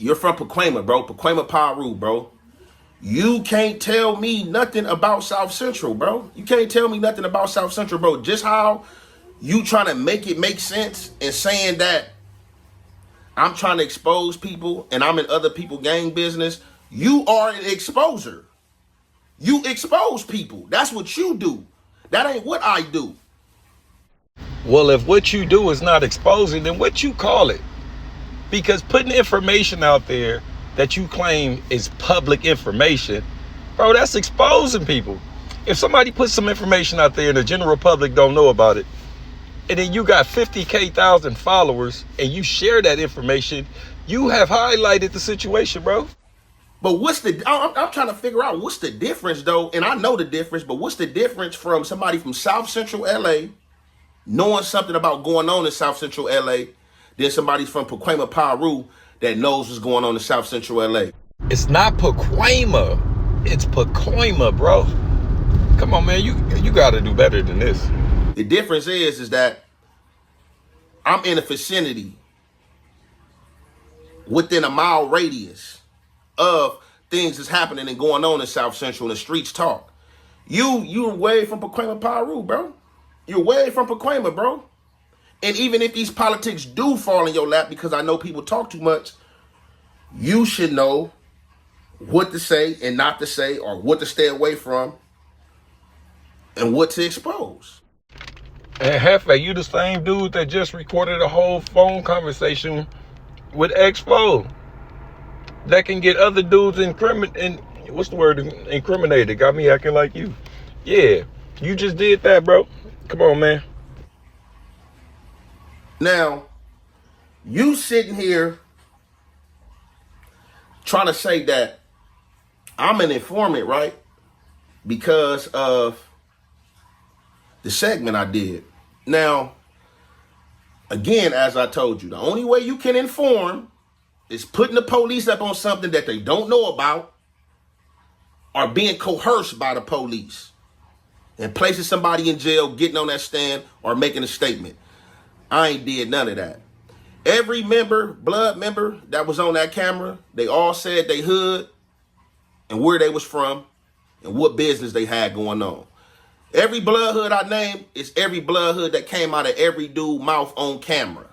You're from Pacoima, bro. Pacoima, Peru, bro. You can't tell me nothing about South Central, bro. You can't tell me nothing about South Central, bro. Just how you trying to make it make sense and saying that I'm trying to expose people and I'm in other people's gang business. You are an exposer. You expose people. That's what you do. That ain't what I do. Well, if what you do is not exposing, then what you call it? Because putting information out there that you claim is public information, bro, that's exposing people. If somebody puts some information out there and the general public don't know about it, and then you got 50,000 followers and you share that information, you have highlighted the situation, bro. But what's the, I'm trying to figure out what's the difference though, and I know the difference, but what's the difference from somebody from South Central LA knowing something about going on in South Central LA than somebody from Pacoima, Peru that knows what's going on in South Central LA? It's not Pacoima, it's Pacoima, bro. Come on, man, you gotta do better than this. The difference is that I'm in a vicinity within a mile radius of things that's happening and going on in South Central and the streets talk. You're way from Pacoima, Peru, bro. You're way from Pacoima, bro. And even if these politics do fall in your lap, because I know people talk too much, you should know what to say and not to say, or what to stay away from and what to expose. And Jefe, you the same dude that just recorded a whole phone conversation with Expo that can get other dudes incriminated. Got me acting like you. Yeah, you just did that, bro. Come on, man. Now, you sitting here trying to say that I'm an informant, right? Because of the segment I did. Now, again, as I told you, the only way you can inform is putting the police up on something that they don't know about, or being coerced by the police and placing somebody in jail, getting on that stand, or making a statement. I ain't did none of that. Every member, blood member that was on that camera, they all said they hood and where they was from and what business they had going on. Every blood hood I named is every blood hood that came out of every dude's mouth on camera.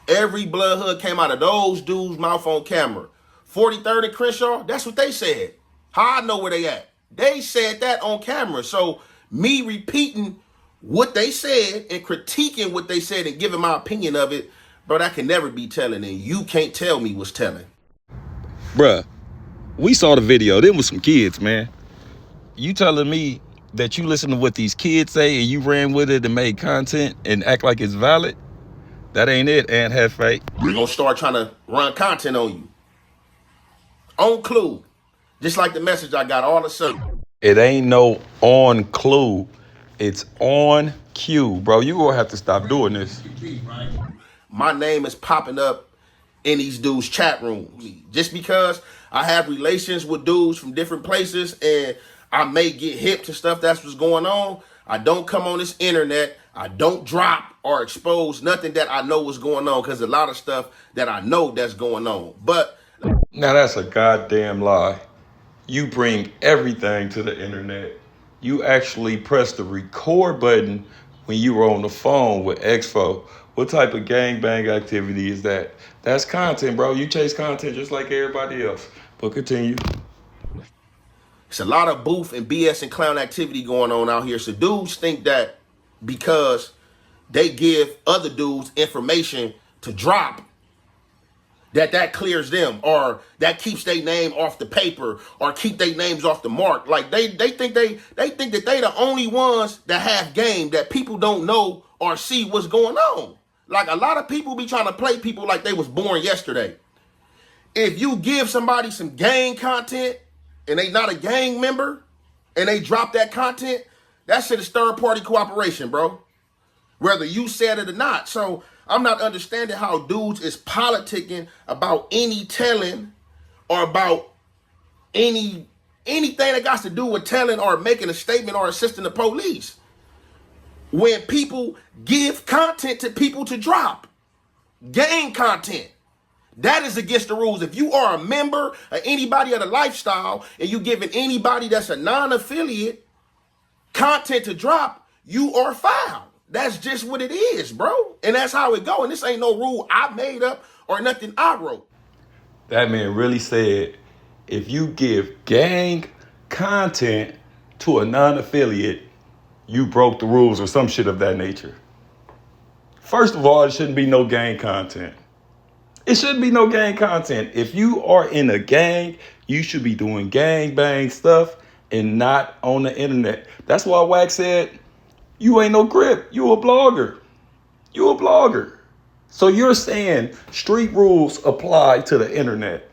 Every blood hood came out of those dudes' mouth on camera. 43rd and Crenshaw, that's what they said. How I know where they at? They said that on camera. So me repeating what they said and critiquing what they said and giving my opinion of it, bro, that can never be telling, and you can't tell me what's telling. Bruh, we saw the video. Them was some kids, man. You telling me that you listen to what these kids say and you ran with it and made content and act like it's valid? That ain't it, Aunt Jefe. We're gonna start trying to run content on you. On clue. Just like the message I got all of a sudden. It ain't no on clue. It's on cue, bro. You gonna have to stop doing this. My name is popping up in these dudes' chat rooms. Just because I have relations with dudes from different places and I may get hip to stuff that's what's going on, I don't come on this internet. I don't drop or expose nothing that I know is going on, because a lot of stuff that I know that's going on. But now that's a goddamn lie. You bring everything to the internet. You actually press the record button when you were on the phone with Expo. What type of gangbang activity is that? That's content, bro. You chase content just like everybody else. But continue. it's a lot of booth and BS and clown activity going on out here. So dudes think that because they give other dudes information to drop, that clears them, or that keeps their name off the paper, or keep their names off the mark. Like they think that they the only ones that have game, that people don't know or see what's going on. Like a lot of people be trying to play people like they was born yesterday. If you give somebody some gang content and they not a gang member and they drop that content, that shit is third party cooperation, bro. Whether you said it or not. So I'm not understanding how dudes is politicking about any telling or about anything that got to do with telling or making a statement or assisting the police, when people give content to people to drop gang content. That is against the rules. If you are a member of anybody of the lifestyle and you giving anybody that's a non-affiliate content to drop, you are foul. That's just what it is, bro. And that's how it go. And this ain't no rule I made up or nothing I wrote. That man really said, if you give gang content to a non-affiliate, you broke the rules or some shit of that nature. First of all, it shouldn't be no gang content. It shouldn't be no gang content. If you are in a gang, you should be doing gang bang stuff and not on the internet. That's why Wax said, you ain't no Crip. You a blogger. You a blogger. So you're saying street rules apply to the internet.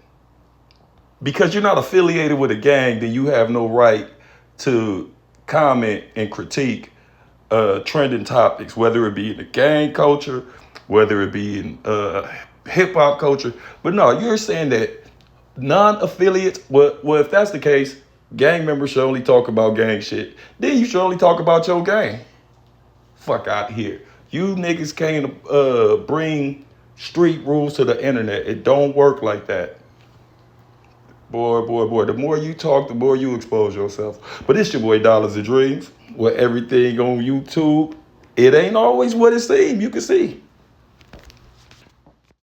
Because you're not affiliated with a gang, then you have no right to comment and critique trending topics, whether it be in the gang culture, whether it be in hip hop culture. But no, you're saying that non-affiliates, well, if that's the case, gang members should only talk about gang shit. Then you should only talk about your gang. Fuck out here. You niggas can't bring street rules to the internet. It don't work like that. Boy. The more you talk, the more you expose yourself. But it's your boy Dollars and Dreams, where everything on YouTube, it ain't always what it seems. You can see.